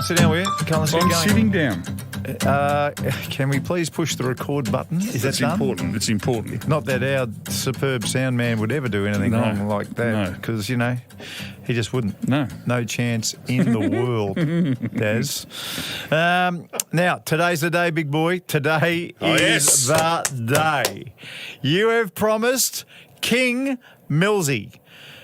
sit down, will you? Come on, let's get I'm going. sitting down. Can we please push the record button? Is that It's done? important. It's important. Not that our superb sound man would ever do anything No. wrong like that, No. because, he just wouldn't. No. No chance in the world, Daz. Now, today's the day, big boy. Today is the day. You have promised King Millsy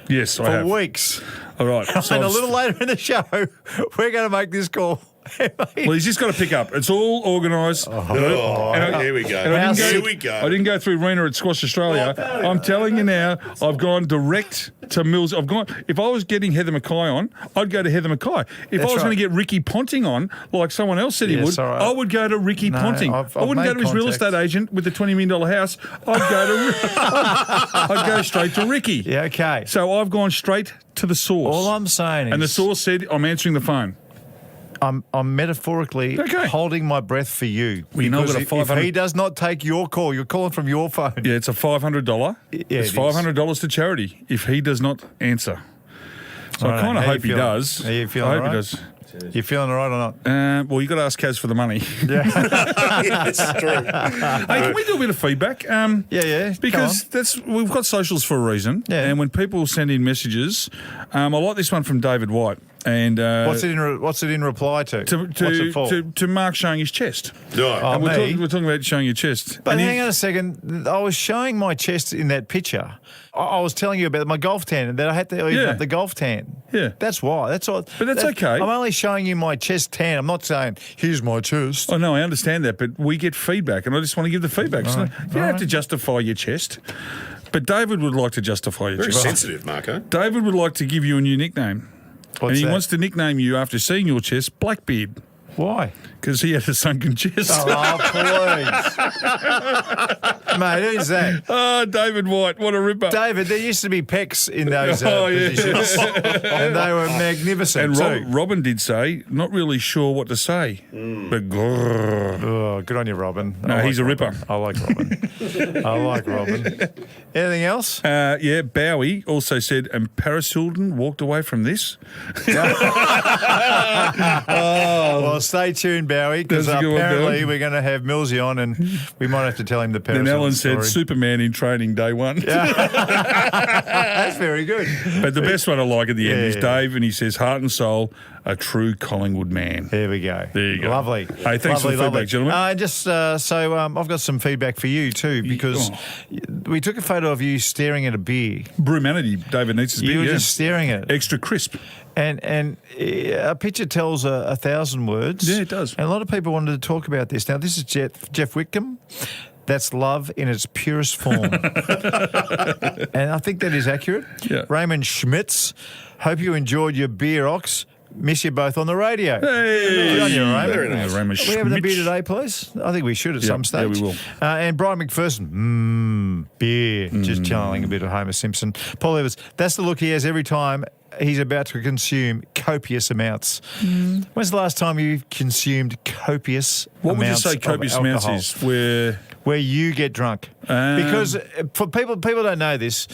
Yes, I for have. weeks. All right. So And a I've- little later in the show, we're going to make this call. Well, he's just got to pick up. It's all organised. Here we go. Here we go. I didn't go through Rena at Squash Australia. I'm telling you now, I've gone direct to Mills. If I was getting Heather Mackay on, I'd go to Heather Mackay. If I was going to get Ricky Ponting on, like someone else said he would, all right. I would go to Ricky Ponting. I've I wouldn't go made to his real contact. estate agent with the $20 million house. I'd go straight to Ricky. Yeah, okay. So I've gone straight to the source. All I'm saying is... And the source said, I'm answering the phone. I'm metaphorically holding my breath for you. Well, you know, Because I've got a if 500 he does not take your call, you're calling from your phone. Yeah, it's a $500. It's it $500 to charity if he does not answer. So I kind of hope he does. Are you feeling I hope all right? he does. You feeling all right or not? Well, you got to ask Kaz for the money. It's true. Hey, can we do a bit of feedback? Yeah. Because we've got socials for a reason. Yeah. And when people send in messages, I like this one from David White. And What's it in reply to? What's it for? to Mark showing his chest. Right. Oh, And we're me? talking about showing your chest. But And hang on a second. I was showing my chest in that picture. I was telling you about my golf tan, that I had to even up the golf tan. Yeah. That's why. That's all. But that's okay. I'm only showing you my chest tan. I'm not saying, here's my chest. Oh, no, I understand that, but we get feedback, and I just want to give the feedback. So you don't have to justify your chest, but David would like to justify your Very chest. sensitive, Marko. David would like to give you a new nickname. What's and he that? wants to nickname you after seeing your chest, Blackbeard, Why? because he had a sunken chest. Oh, please. Mate, who's that? Oh, David White, what a ripper. David, there used to be pecs in those Yeah. positions, and they were magnificent And too. Robin did say, not really sure what to say, but grrr. Oh, good on you, Robin. No, he's a ripper. I like Robin. I like Robin. Anything else? Yeah, Bowie also said, and Paris Hilton walked away from this. Well, stay tuned, Bowie, because That's a good one, apparently Bowie. we're going to have Millsy on, and we might have to tell him the Paris Then Alan Hilton said, story. Superman in training day one. That's very good. But the best one I like at the end is Yeah. Dave, and he says, heart and soul, a true Collingwood man. There we go. There you go. Lovely. Hey, thanks for the feedback, gentlemen. I've got some feedback for you too, because we took a photo of you staring at a beer. Brewmanity, David Neitz' You beer, were yeah. just staring at it. Extra crisp. And a picture tells 1,000 words. Yeah, it does. And a lot of people wanted to talk about this. Now, this is Jeff Whitcomb. That's love in its purest form. And I think that is accurate. Yeah. Raymond Schmitz, hope you enjoyed your beer, Ox. Miss you both on the radio. Hey! Good on you, Raymond. Very nice. Raymond Are we having a beer Schmitz. today, please? I think we should at some stage. yeah, we will. And Brian McPherson, beer. Just channeling a bit of Homer Simpson. Paul Evans, that's the look he has every time he's about to consume copious amounts. When's the last time you consumed copious What would you amounts say of copious amounts alcohol? is? Where You get drunk. Because for people don't know this,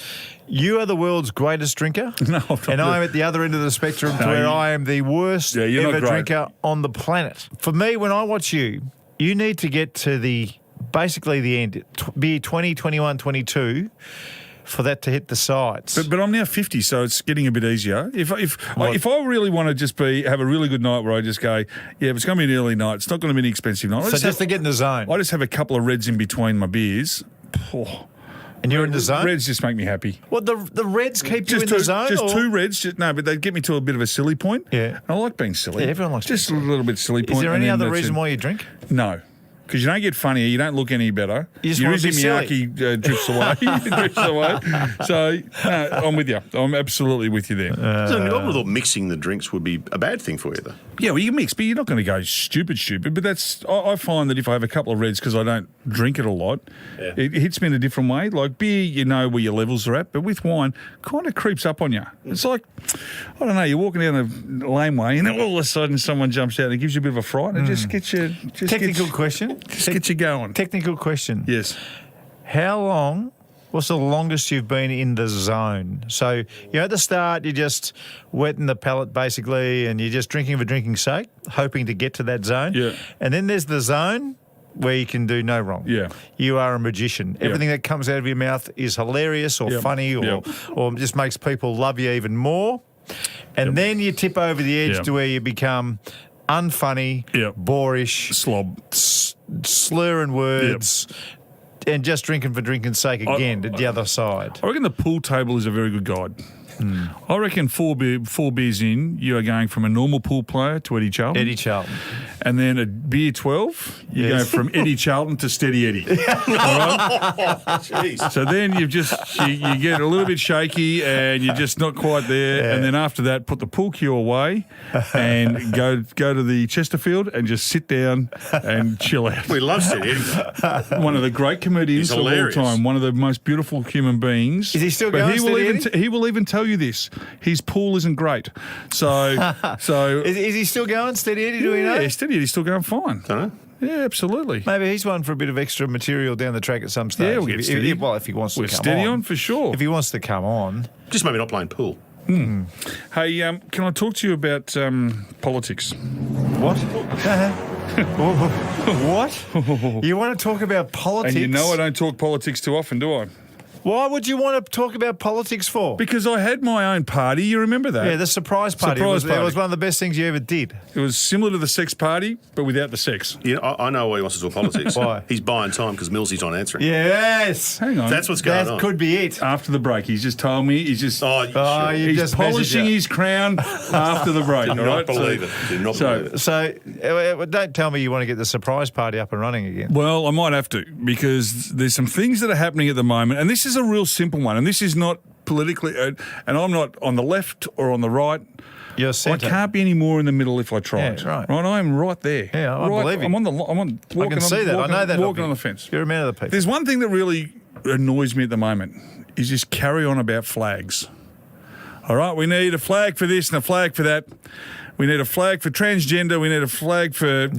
you are the world's greatest drinker. No, I'm not and the- I'm at the other end of the spectrum to where I am the worst Yeah, you're not ever great. drinker on the planet. For me, when I watch you, you need to get to basically the end, be 20, 21, 22, for that to hit the sides. But I'm now 50, so it's getting a bit easier. If I really want to just have a really good night where I just go, yeah, if it's going to be an early night, it's not going to be an expensive night. so just to get in the zone. I just have a couple of reds in between my beers. Oh, And you're in the zone? Reds just make me happy. What, the Reds keep you in two, the zone? Just or? two reds. But they get me to a bit of a silly point. Yeah. And I like being silly. Yeah, everyone likes just being a little bit silly point. Is there and any then other that's reason it. why you drink? No. Because you don't get funnier, you don't look any better. You just Your want to be Izzy silly. Miyake drifts away. drifts away. So, no, I'm with you. I'm absolutely with you there. So I would have thought mixing the drinks would be a bad thing for you, though. Yeah, well, you can mix, but you're not going to go stupid. But I find that if I have a couple of reds, because I don't drink it a lot, it hits me in a different way. Like beer, you know where your levels are at, but with wine, kind of creeps up on you. It's like, I don't know, you're walking down a laneway and then all of a sudden someone jumps out and gives you a bit of a fright and just gets you... Technical question. Just get you going. Technical question. Yes. How long What's the longest you've been in the zone? So, at the start, you're just wetting the palate, basically, and you're just drinking for drinking's sake, hoping to get to that zone. Yeah. And then there's the zone where you can do no wrong. Yeah. You are a magician. Everything that comes out of your mouth is hilarious or funny or just makes people love you even more. And then you tip over the edge to where you become unfunny, boorish, Slob. slurring words, and just drinking for drinking's sake again to the other side. I reckon the pool table is a very good guide. I reckon four beers in, you are going from a normal pool player to Eddie Charlton. Eddie Charlton. And then at beer 12, you go from Eddie Charlton to Steady Eddy. All right? Jeez. So then you get a little bit shaky and you're just not quite there. And then after that, put the pool cue away and go to the Chesterfield and just sit down and chill out. We love Steady Eddy. One of the great comedians of all hilarious. time, one of the most beautiful human beings. Is he still But going, he will Steady even Eddy? he will even tell you this. His pool isn't great. So Is he still going, Steady Eddy? Do we know? yeah, Steady Eddy's still going fine. Don't know. Yeah, absolutely. Maybe he's one for a bit of extra material down the track at some stage. Yeah, we'll get Steady. If he wants We're to come Steady on. on for sure. If he wants to come on. Just maybe not playing pool. Hey, can I talk to you about politics? What? What? You want to talk about politics? And you know I don't talk politics too often, do I? Why would you want to talk about politics for? Because I had my own party. You remember that? Yeah, the surprise party. Surprise It party. was one of the best things you ever did. It was similar to the sex party, but without the sex. You know, I know why he wants to talk politics. Why? He's buying time because Millsy's on answering. Yes. Hang on. That's what's going That on. could be it. After the break, he's just told me he's just Oh, Oh, sure. you he's just polishing messaged his crown after the break. Do all not right? believe it. Do not believe it. So, don't tell me you want to get the surprise party up and running again. Well, I might have to because there's some things that are happening at the moment, and this is a real simple one, and this is not politically, and I'm not on the left or on the right. You're I centre. can't be any more in the middle if I tried. Yeah, right. I am right there. Yeah, I right, believe you. I'm on. I can see that. I know that. Walking on the fence. You're a man of the people. There's one thing that really annoys me at the moment is this carry on about flags. All right, we need a flag for this and a flag for that. We need a flag for transgender. We need a flag for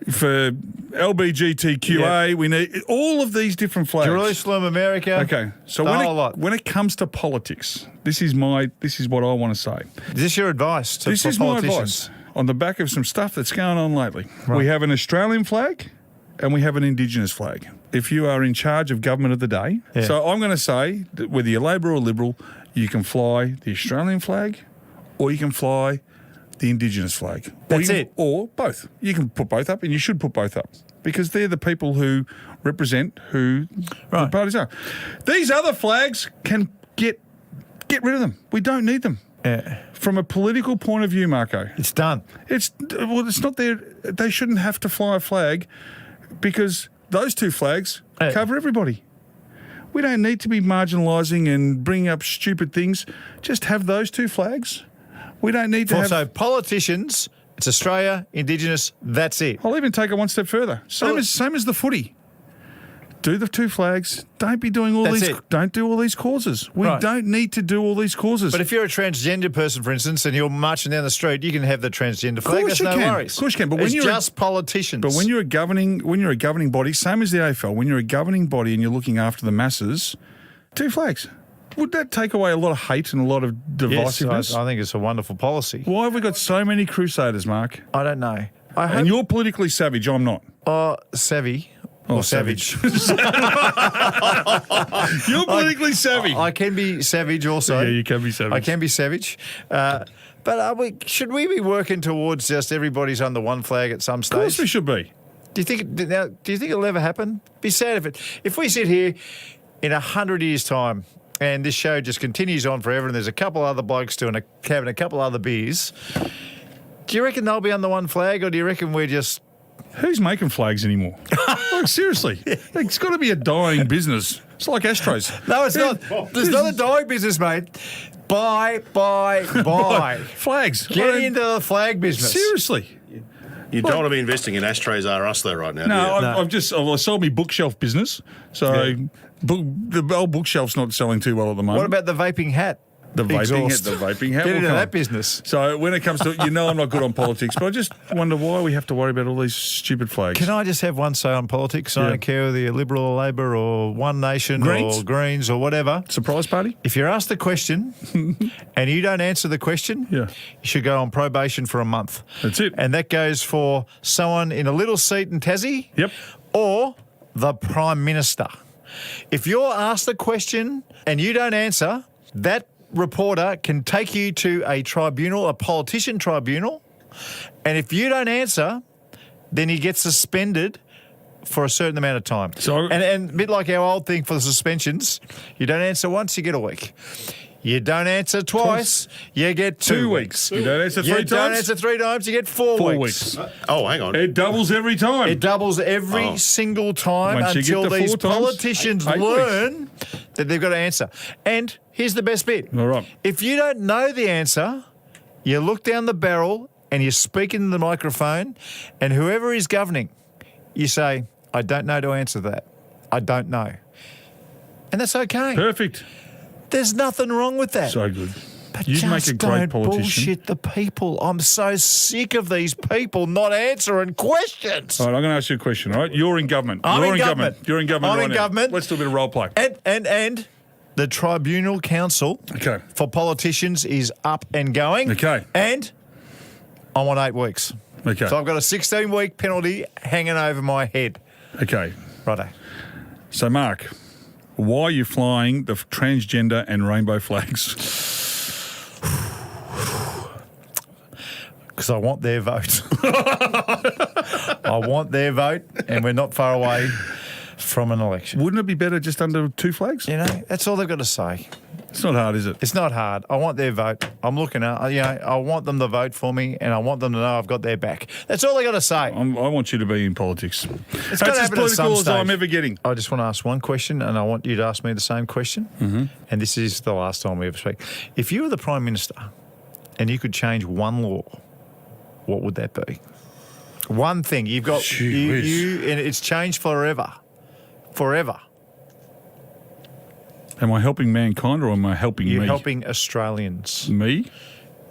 for LBGTQA. Yep. We need all of these different flags. Jerusalem, America. Okay, so the whole lot. when it comes to politics, this is what I want to say. Is this your advice to This for is my politicians? advice on the back of some stuff that's going on lately. We have an Australian flag and we have an Indigenous flag. If you are in charge of government of the day, so I'm going to say that whether you're Labor or Liberal, you can fly the Australian flag or you can fly the Indigenous flag. That's it. Or both. You can put both up and you should put both up because they're the people who represent who the parties are. These other flags can get rid of them. We don't need them. Yeah. From a political point of view, Marko, It's done. it's not there. They shouldn't have to fly a flag because those two flags cover everybody. We don't need to be marginalising and bringing up stupid things. Just have those two flags. We don't need to have... Also, politicians, it's Australia, Indigenous, that's it. I'll even take it one step further. Same as the footy. Do the two flags. Don't be doing all That's these. it. Don't do all these causes. We don't need to do all these causes. But if you're a transgender person, for instance, and you're marching down the street, you can have the transgender flag. course That's no you can. worries. Of course you can. But when it's you're just politicians. But when you're a governing body, same as the AFL, when you're a governing body and you're looking after the masses, two flags. Would that take away a lot of hate and a lot of divisiveness? Yes, I think it's a wonderful policy. Why have we got so many crusaders, Mark? I don't know. And you're politically savage. I'm not. Savvy. Or savage. You're politically savvy. I can be savage also. Yeah, you can be savage. I can be savage. But should we be working towards just everybody's under one flag at some stage? Of course we should be. Do you think it'll ever happen? Be sad if we sit here in 100 years' time and this show just continues on forever and there's a couple other blokes having a couple other beers. Do you reckon they'll be under one flag, or do you reckon we're just... Who's making flags anymore? Like, seriously. It's got to be a dying business. It's like astros. No, it's not. There's not a dying business, mate. Buy. Flags. Get into the flag business. Seriously. You don't want to be investing in ashtrays R Us though right now. No, do you? I sold my bookshelf business. So the old bookshelf's not selling too well at the moment. What about the vaping hat? The vaping. exhaust. The vaping. How Get into come? that business. So when it comes to, I'm not good on politics, but I just wonder why we have to worry about all these stupid flags. Can I just have one say on politics? I Yeah. don't care whether you're Liberal or Labor or One Nation Greens? or Greens or whatever. Surprise party? If you're asked a question and you don't answer the question, Yeah. you should go on probation for a month. That's it. And that goes for someone in a little seat in Tassie Yep. or the Prime Minister. If you're asked a question and you don't answer, that reporter can take you to a tribunal, a politician tribunal, and if you don't answer, then you get suspended for a certain amount of time. So- and a bit like our old thing for the suspensions, you don't answer once, you get a week. You don't answer twice, you get 2 weeks. You don't answer You three don't times? answer 3 times, you get 4 4 weeks. weeks. Oh, hang on. It doubles every time. It doubles every single time Once you get until to these 4 times, politicians eight learn that they've got to answer. And here's the best bit. All right. If you don't know the answer, you look down the barrel and you speak into the microphone, and whoever is governing, you say, I don't know to answer that. I don't know. And that's okay. Perfect. There's nothing wrong with that. So good. But You'd just make a great don't politician. bullshit the people. I'm so sick of these people not answering questions. All right, I'm going to ask you a question, all right? You're in government. I'm You're in government. You're in government I'm right in now. government. Let's do a bit of role play. And the Tribunal Council Okay. for politicians is up and going. Okay. And I want 8 weeks. Okay. So I've got a 16-week penalty hanging over my head. Okay. Righto. So, Mark, why are you flying the transgender and rainbow flags? Because I want their vote. I want their vote, and we're not far away from an election. Wouldn't it be better just under 2 flags? You know, that's all they've got to say. It's not hard, is it? It's not hard. I want their vote. I'm looking at, I want them to vote for me, and I want them to know I've got their back. That's all they got to say. I want you to be in politics. It's That's gotta as happen at some political as stage. I'm ever getting. I just want to ask one question, and I want you to ask me the same question. Mm-hmm. And this is the last time we ever speak. If you were the Prime Minister and you could change one law, what would that be? One thing. You've got Gee whiz. and it's changed forever. Forever. Am I helping mankind or am I helping You're me? helping Australians. Me?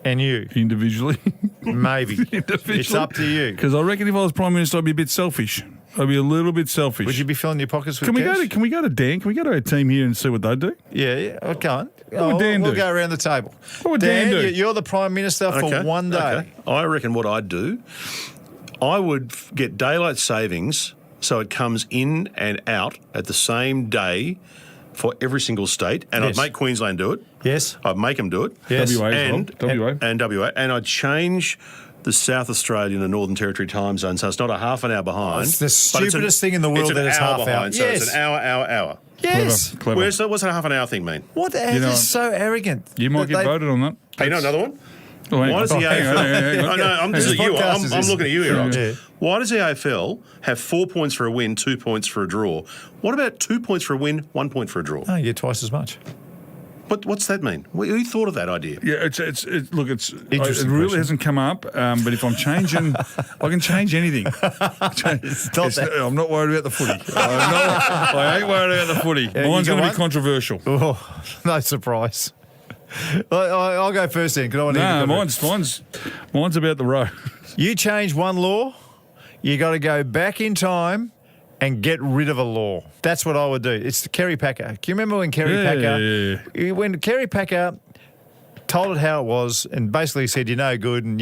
And you. Individually? Maybe. It's up to you. Because I reckon if I was Prime Minister, I'd be a bit selfish. I'd be a little bit selfish. Would you be filling your pockets with Can we cash? go to Dan? Can we go to our team here and see what they do? Yeah, I can't. would Dan we'll do? go around the table. What would Dan do? You're the Prime Minister for one day. Okay. I reckon what I'd do, I would get daylight savings so it comes in and out at the same day for every single state, and Yes. I'd make Queensland do it. Yes. I'd make them do it. Yes. WA as And, well. WA. and WA. And I'd change the South Australian and Northern Territory time zone so it's not a half an hour behind. It's the but an- stupidest thing in the world an that it's hour half behind, hour. So Yes. it's an hour. Yes. Clever. What's a half an hour thing mean? What? It You know, is so arrogant. You might that get they- voted on that. Hey, you know another one? Oh, hang Why on. does the Hang on, hang on, hang on. No, I'm Whose this is you. podcast I'm is this? looking at you here. Ox. Yeah. Why does the AFL have 4 points for a win, 2 points for a draw? What about 2 points for a win, 1 point for a draw? Oh, you get twice as much. What's that mean? Who thought of that idea? Yeah, it Interesting really question. hasn't come up. But if I'm changing, I can change anything. I'm not worried about the footy. I ain't worried about the footy. you Mine's got going to one? be controversial. Oh, no surprise. I'll go first then. 'Cause I want to hear No, your comment. mine's about the road. You change one law, you got to go back in time and get rid of a law. That's what I would do. It's the Kerry Packer. Can you remember when Kerry Packer, when Kerry Packer told it how it was and basically said, you're no good and,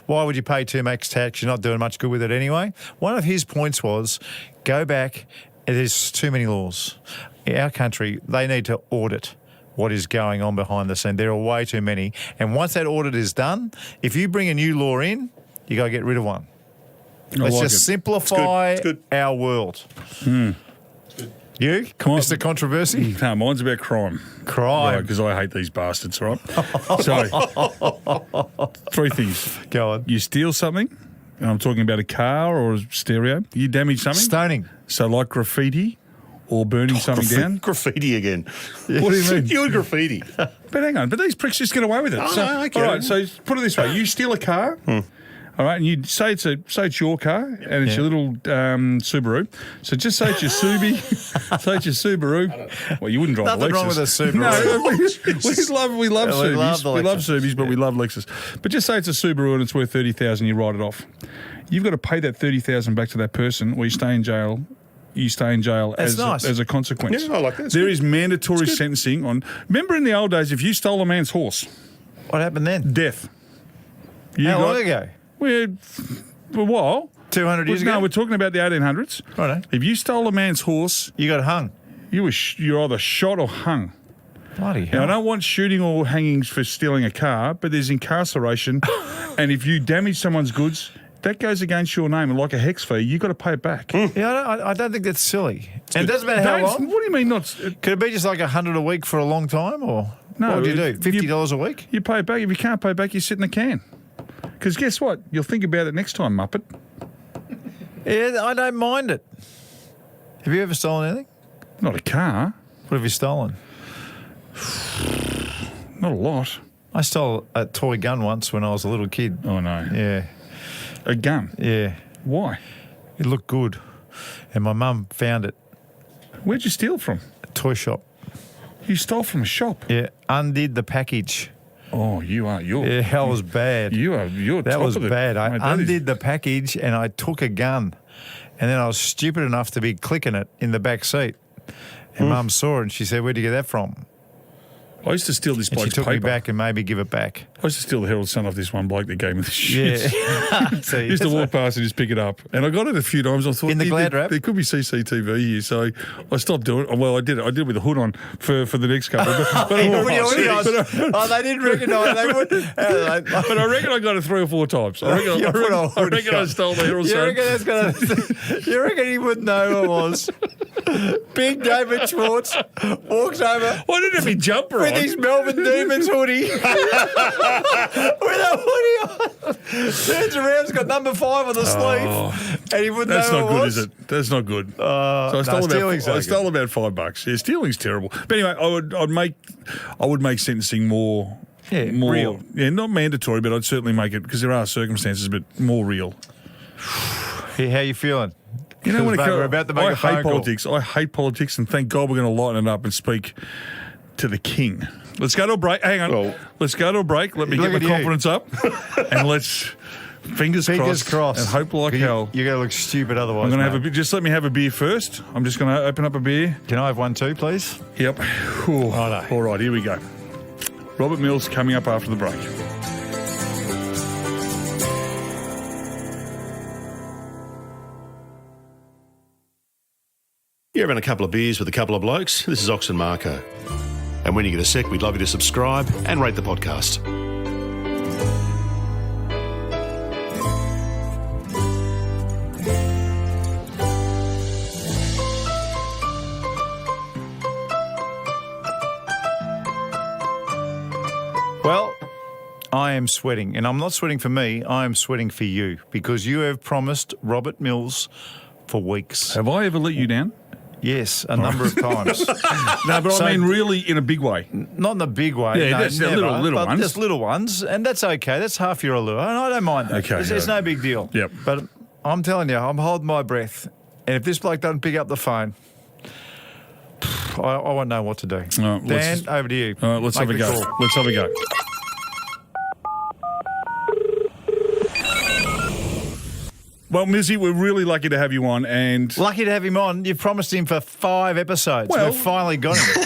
why would you pay too much tax? You're not doing much good with it anyway. One of his points was go back, there's too many laws. In our country, they need to audit what is going on behind the scene. There are way too many. And once that audit is done, if you bring a new law in, you got to get rid of one. Let's like just it. simplify It's good. our world. You, Come on. Mr. Controversy? No, mine's about crime. Crime. Because I hate these bastards, right? So, 3 things. Go on. You steal something, and I'm talking about a car or a stereo. You damage something. Stoning. So, like graffiti or burning something down. Graffiti again. What do you mean? You and graffiti. But hang on, these pricks just get away with it. Oh, so, no, I get all right, it. so put it this way. You steal a car, All right, and you say it's your car and it's your little Subaru. So just say it's your say it's your Subaru. Well, you wouldn't drive Nothing a Lexus. wrong with a Subaru. No, we love Subis. the We love Lexus. Subis, but we love Lexus. But just say it's a Subaru and it's worth $30,000. You write it off. You've got to pay that $30,000 back to that person, or you stay in jail. You stay in jail That's nice. as a consequence. Yeah, I like that. There is mandatory sentencing on. Remember in the old days, if you stole a man's horse, What happened then? death. How long ago? For a while. 200 years ago? No, we're talking about the 1800s. Righto. If you stole a man's horse, You got hung. you're either shot or hung. Bloody Now, I hell. don't want shooting or hangings for stealing a car, but there's incarceration. And if you damage someone's goods, that goes against your name. And like a hex fee, you've got to pay it back. Yeah, I don't think that's silly. And it doesn't matter how What long. do you mean not? Could it be just like 100 a week for a long time, or No, what do you do? if $50 a week? You pay it back. If you can't pay it back, you sit in the can. Because guess what? You'll think about it next time, Muppet. Yeah, I don't mind it. Have you ever stolen anything? Not a car. What have you stolen? Not a lot. I stole a toy gun once when I was a little kid. Oh, no. Yeah, A gun. yeah. Why? It looked good, and my mum found it. Where'd you steal from? A toy shop. You stole from a shop. Yeah, undid the package. Oh, you're. Yeah, that was bad. You're That top was of the, bad. I mate, that is- undid the package and I took a gun, and then I was stupid enough to be clicking it in the back seat. And Mum saw it and she said, "Where'd you get that from?" I used to steal this And she bloke's took paper. me back and made me give it back. I used to steal the Herald Sun off this one bloke that gave me the shit. Yeah. See, Used to that's walk past and just pick it up. And I got it a few times. I thought In the Glad there, wrap? there could be CCTV here. So I stopped doing it. Well, I did it. I did it with the hood on for the next couple. But Hey, what are you on? Oh, they didn't recognise. They would. But I reckon I got it 3 or 4 times. I reckon, You I put reckon, a I, hoodie reckon I on. stole the Herald You Sun. reckon that's gonna? You reckon he wouldn't know who it was? Big David Schwartz walks over Why didn't it be jumper with on? his Melbourne Demons hoodie. With a hoodie on. Turns around, he's got number 5 on the sleeve. And he wouldn't That's know not who it good, was. is it? That's not good. So I no, stealing's okay. stole about $5. Yeah, stealing's terrible. But anyway, I would make sentencing more real. Yeah, not mandatory, but I'd certainly make it, because there are circumstances, but more real. Hey, how you feeling? You know, when we're about to make a phone hate politics. I hate politics, and thank God we're going to lighten it up and speak to the king. Let's go to a break. Hang on. Well, let's go to a break. Let me look get my at you. confidence up, and let's fingers crossed, and hope like hell. You're going to look stupid otherwise. I'm going to have mate. just let me have a beer first. I'm just going to open up a beer. Can I have one too, please? Yep. Ooh. Righto. All right, here we go. Robert Mills coming up after the break. You're having a couple of beers with a couple of blokes. This is Ox and Marko. And when you get a sec, we'd love you to subscribe and rate the podcast. Well, I am sweating, and I'm not sweating for me. I am sweating for you because you have promised Robert Mills for weeks. Have I ever let you down? Yes, a number of times. No, but So- I mean really in a big way. Not in the big way. Yeah, no, that's the never, little but ones. just little ones, and that's okay. That's half your allure, and I don't mind that. Okay, It's yeah. no big deal. Yep. But I'm telling you, I'm holding my breath, and if this bloke doesn't pick up the phone, I won't know what to do. All right, let's Dan, over to you. All right, let's Make have a the go. call. Let's have a go. Well, Mizzy, we're really lucky to have you on, and Lucky to have him on. You've promised him for 5 episodes. Well- We've finally got him.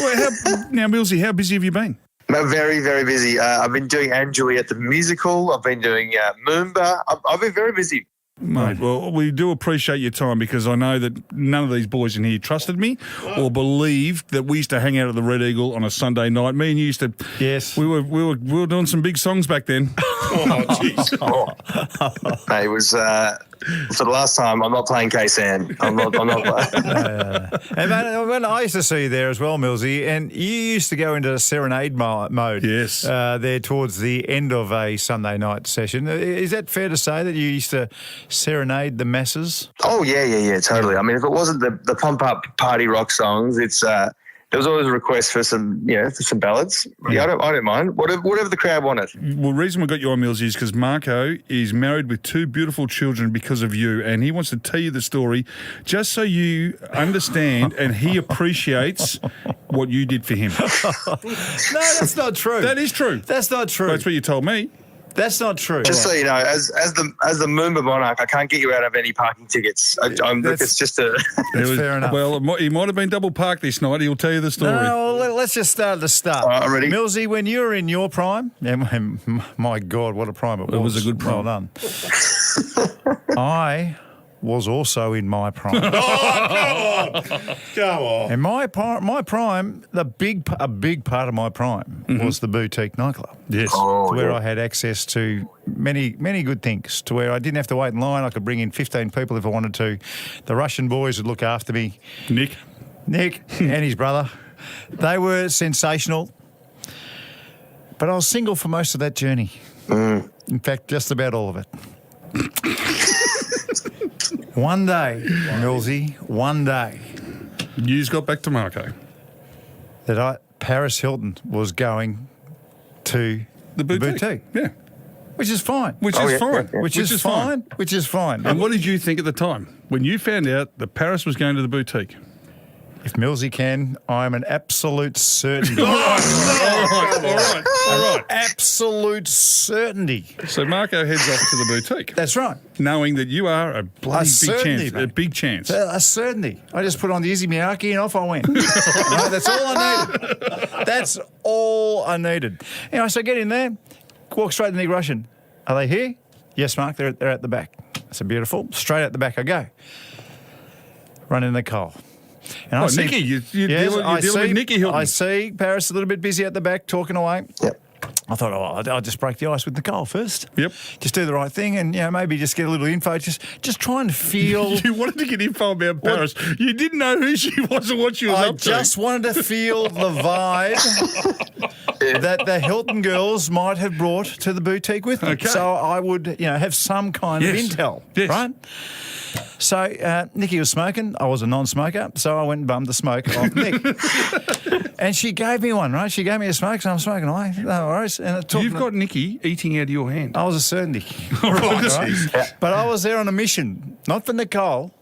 now, Millsy, how busy have you been? I'm very, very busy. I've been doing Anne Juliet the musical. I've been doing Moomba. I've been very busy. Mate, well, we do appreciate your time, because I know that none of these boys in here trusted me or believed that we used to hang out at the Red Eagle on a Sunday night. Me and you used to. Yes. We were doing some big songs back then. Oh, jeez. Mate, it was for the last time. I'm not playing K-San. I'm not. And man, when I used to see you there as well, Millsy, and you used to go into serenade mode. Yes. There towards the end of a Sunday night session. Is that fair to say that you used to serenade the masses? Oh yeah, totally. I mean, if it wasn't the pump up party rock songs, it's there was always a request for some, for some ballads. Yeah, I don't mind. Whatever the crowd wanted. Well, the reason we got you on, Mills, is because Marko is married with 2 beautiful children because of you, and he wants to tell you the story just so you understand and he appreciates what you did for him. No, that's not true. That is true. That's not true. That's what you told me. That's not true. Just so you know, as the Moomba monarch, I can't get you out of any parking tickets. It's just a. That's fair enough. Well, he might have been double parked this night. He'll tell you the story. No, let's just start at the start. All right, I'm ready. Millsy, when you were in your prime, my God, what a prime it was. It was a good prime. Well done. I was also in my prime. Come on. And my prime, a big part of my prime was the boutique nightclub. Yes. Oh, Where yeah. I had access to many good things, to where I didn't have to wait in line. I could bring in 15 people if I wanted to. The Russian boys would look after me. Nick and his brother. They were sensational. But I was single for most of that journey. In fact, just about all of it. One day, Millsy, News got back to Marko. that Paris Hilton was going to The boutique. Yeah. which is fine. Which is fine. Which is fine. Which is fine. And what did you think at the time when you found out that Paris was going to the boutique? If Millsy can, I'm an absolute certainty. All right. Absolute certainty. So Marko heads off to the boutique, That's right. knowing that you are a bloody big certainty, chance. mate. A big chance. A certainty. I just put on the Izzy Miyake and off I went. Right, that's all I needed. That's all I needed. Anyway, so I get in there, walk straight to Nick Russian. Are they here? Yes, Mark, they're at the back. I said, beautiful. Straight out the back I go. Run in the coal. And Nicky, you're dealing with Nicky Hilton. I see Paris a little bit busy at the back, talking away. Yep. I thought, I'll just break the ice with Nicole first. Yep. Just do the right thing and, maybe just get a little info. Just try and feel... You wanted to get info about Paris. You didn't know who she was or what she was I up to. just wanted to feel the vibe that the Hilton girls might have brought to the boutique with them. Okay. So I would, have some kind of Yes. intel, Yes. right? So Nikki was smoking. I was a non-smoker, so I went and bummed the smoke off Nick. And she gave me one, right? She gave me a smoke, so I'm smoking away. No worries. And it took You've got Nicky eating out of your hand. I was a certainty. Right. But I was there on a mission, not for Nicole,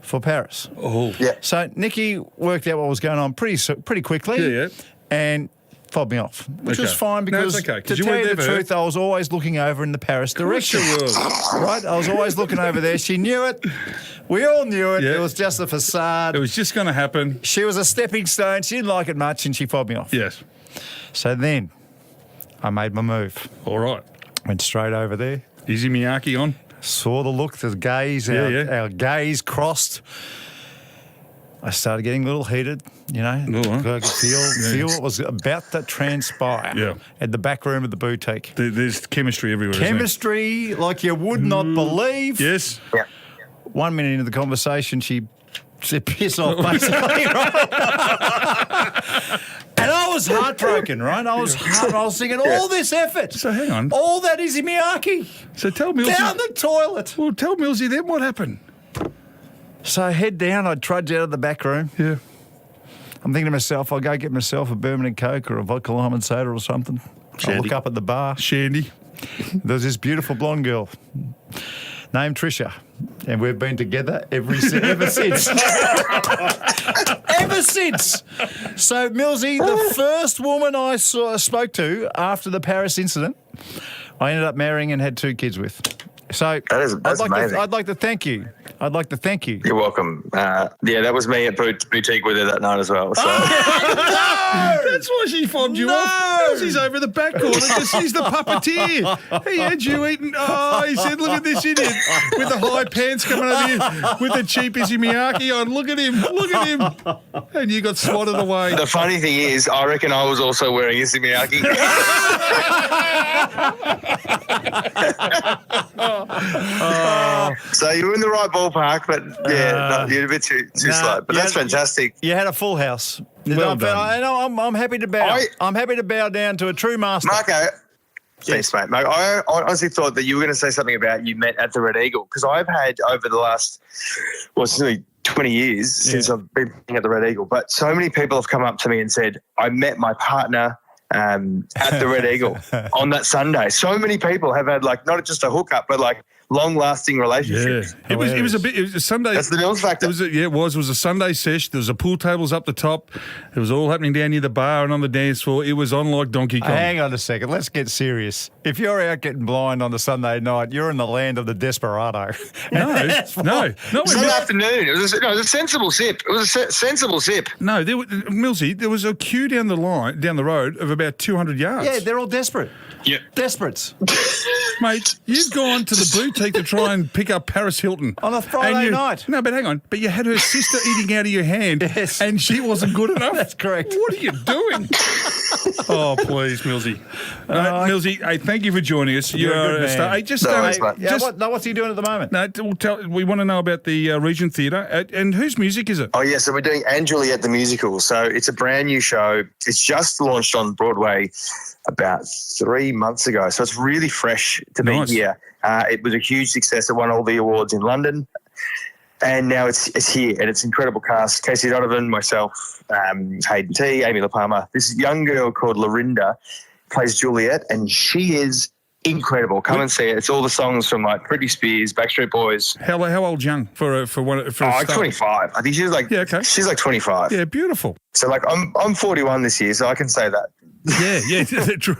for Paris. Oh. Yeah. So Nikki worked out what was going on pretty quickly. Yeah. And fobbed me off, which was Okay. fine No, because, it's okay, 'cause to you tell weren't you the there for her. truth, I was always looking over in the Paris direction. Right? I was always looking over there. She knew it. We all knew it. Yeah. It was just a facade. It was just going to happen. She was a stepping stone. She didn't like it much and she fobbed me off. Yes. So then I made my move. All right. Went straight over there. Izzy Miyake on. Saw the look, the gaze, Yeah. our gaze crossed. I started getting a little heated, I could feel what was about to transpire Yeah. at the back room of the boutique. There's chemistry everywhere. isn't there? Chemistry like you would not believe. Yes. Yeah. 1 minute into the conversation, she said, piss off, basically, right? And I was heartbroken, right? I was thinking, all this effort. So hang on. All that Izzy Miyake So tell Millsy. down the toilet. Well, tell Millsy then what happened. So I head down, I trudge out of the back room. Yeah. I'm thinking to myself, I'll go get myself a Bourbon and Coke or a vodka lime and soda or something. I'll Shandy. look up at the bar. Shandy. There's this beautiful blonde girl named Trisha, and we've been together ever since. Ever since. So, Millsy, the first woman I spoke to after the Paris incident, I ended up marrying and had 2 kids with. So That's amazing. I'd like to thank you. You're welcome. That was me at boutique with her that night as well. So. That's why she fobbed you off. Millsy's over the back corner because she's the puppeteer. He had you eating. Oh, he said, look at this idiot with the high pants coming over here with the cheap Izzy Miyake on. Look at him. And you got swatted away. The funny thing is, I reckon I was also wearing Izzy Miyake. So you're in the right ballpark, but you're a bit too slow. But that's fantastic. You had a full house. Well done. I know. I'm happy to bow. I'm happy to bow down to a true master. Marko, thanks, mate. Marko, I honestly thought that you were going to say something about you met at the Red Eagle because I've had over the last, since 20 years since I've been playing at the Red Eagle, but so many people have come up to me and said, I met my partner at the Red Eagle on that Sunday. So many people have had like not just a hookup, but like long-lasting relationships. Yeah, it was a Sunday. That's the Mills factor. It was a Sunday sesh. There was a pool tables up the top. It was all happening down near the bar and on the dance floor. It was on like Donkey Kong. Hang on a second. Let's get serious. If you're out getting blind on a Sunday night, you're in the land of the desperado. No. Sunday afternoon. It was a sensible sip. It was a sensible sip. No, Millsy, there was a queue down the road of about 200 yards. Yeah, they're all desperate. Yep. Desperates. Mate, you've gone to the boutique to try and pick up Paris Hilton. On a Friday night. No, but hang on. But you had her sister eating out of your hand and she wasn't good enough? That's correct. What are you doing? Oh, please, Millsy. Millsy, hey, thank you for joining us. You're a good man. star. Hey, What's he doing at the moment? No, we want to know about the Regent Theatre. And whose music is it? Oh, yeah. So we're doing Anjuli the Musical. So it's a brand new show. It's just launched on Broadway about 3 months ago. So it's really fresh to be here. It was a huge success. It won all the awards in London. And now it's here, and it's an incredible cast. Casey Donovan, myself, Hayden T, Amy LaPalmer. This young girl called Lorinda plays Juliet, and she is incredible. Come and see it. It's all the songs from like Britney Spears, Backstreet Boys. How old young for 25. I think she's like she's like 25. Yeah, beautiful. So like I'm 41 this year, so I can say that. Yeah,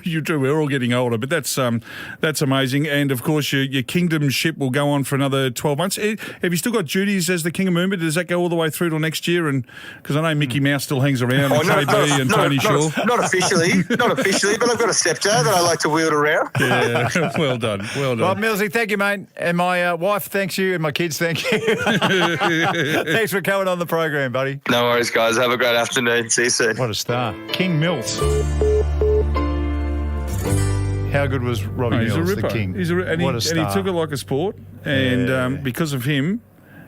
you do. We're all getting older, but that's amazing. And of course, your kingdomship will go on for another 12 months. Have you still got duties as the King of Moomba? Does that go all the way through till next year? And because I know Mickey Mouse still hangs around, and KB and Tony Shaw. Not officially, but I've got a sceptre that I like to wield around. Yeah, well done. Well, Millsy, thank you, mate. And my wife thanks you, and my kids thank you. Thanks for coming on the program, buddy. No worries, guys. Have a great afternoon. See you soon. What a star. King Mills. How good was Robbie He's Mills, a ripper. the king? And he took it like a sport. And because of him,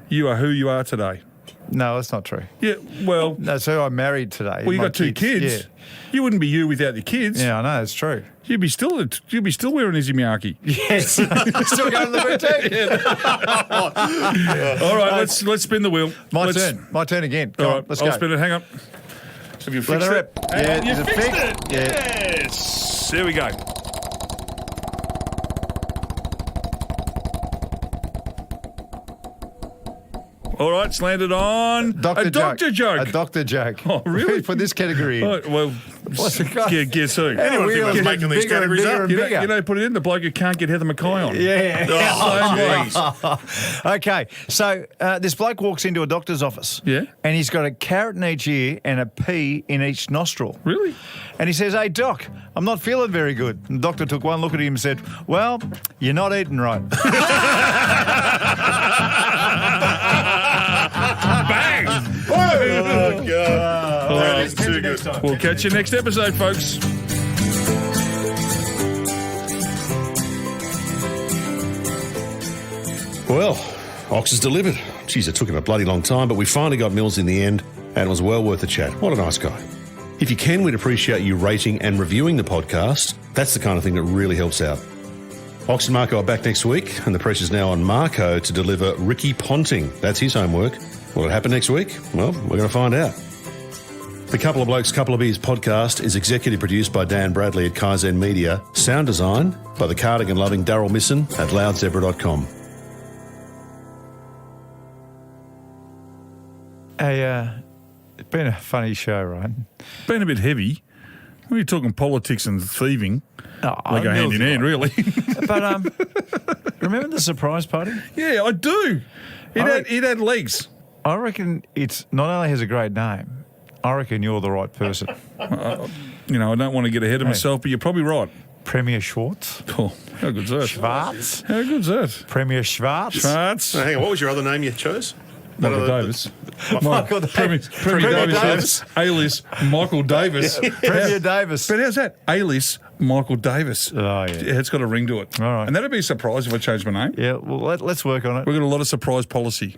you are who you are today. No, that's not true. Yeah, well... That's who I married today. Well, you got two kids. Yeah. You wouldn't be you without your kids. Yeah, I know, it's true. You'd be still wearing Izzy Miyake. Yes. Still going to the boutique. All right, let's spin the wheel. My turn again. Go on, let's go. I'll spin it. Hang on. Have you fixed it? Yeah, you fixed it. Yeah. Yes. There we go. All right, it's landed on Doctor joke. A doctor joke. Oh, really? For this category. Oh, well, guess who? Anyone think was making these categories up? Put it in the bloke who can't get Heather McKay on. Yeah. Oh, Okay, so this bloke walks into a doctor's office. Yeah. And he's got a carrot in each ear and a pea in each nostril. Really? And he says, "Hey, Doc, I'm not feeling very good." And the doctor took one look at him and said, "Well, you're not eating right." Bang! Oh, God. That is too good. We'll catch you next episode, folks. Well, Ox has delivered. Geez, it took him a bloody long time, but we finally got Mills in the end, and it was well worth a chat. What a nice guy. If you can, we'd appreciate you rating and reviewing the podcast. That's the kind of thing that really helps out. Ox and Marko are back next week, and the pressure's now on Marko to deliver Ricky Ponting. That's his homework. Will it happen next week? Well, we're going to find out. The Couple of Blokes, Couple of Beers podcast is executive produced by Dan Bradley at Kaizen Media. Sound design by the cardigan-loving Daryl Misson at loudzebra.com. Hey, it's been a funny show, right? Been a bit heavy. When you're talking politics and thieving, they go hand in hand, really. But remember the surprise party? Yeah, I do. It had legs. I reckon it's not only has a great name, I reckon you're the right person. I don't want to get ahead of myself, but you're probably right. Premier Schwartz. Oh, how good's that? Schwartz. How good's that? Premier Schwartz. Schwartz. Hang on, what was your other name you chose? Michael Davis. Michael Davis. Premier Davis. Alias Michael Davis. Premier Davis. But how's that? Alias Michael Davis. Oh, yeah. It's got a ring to it. All right. And that'd be a surprise if I changed my name. Yeah, well, let's work on it. We've got a lot of surprise policy.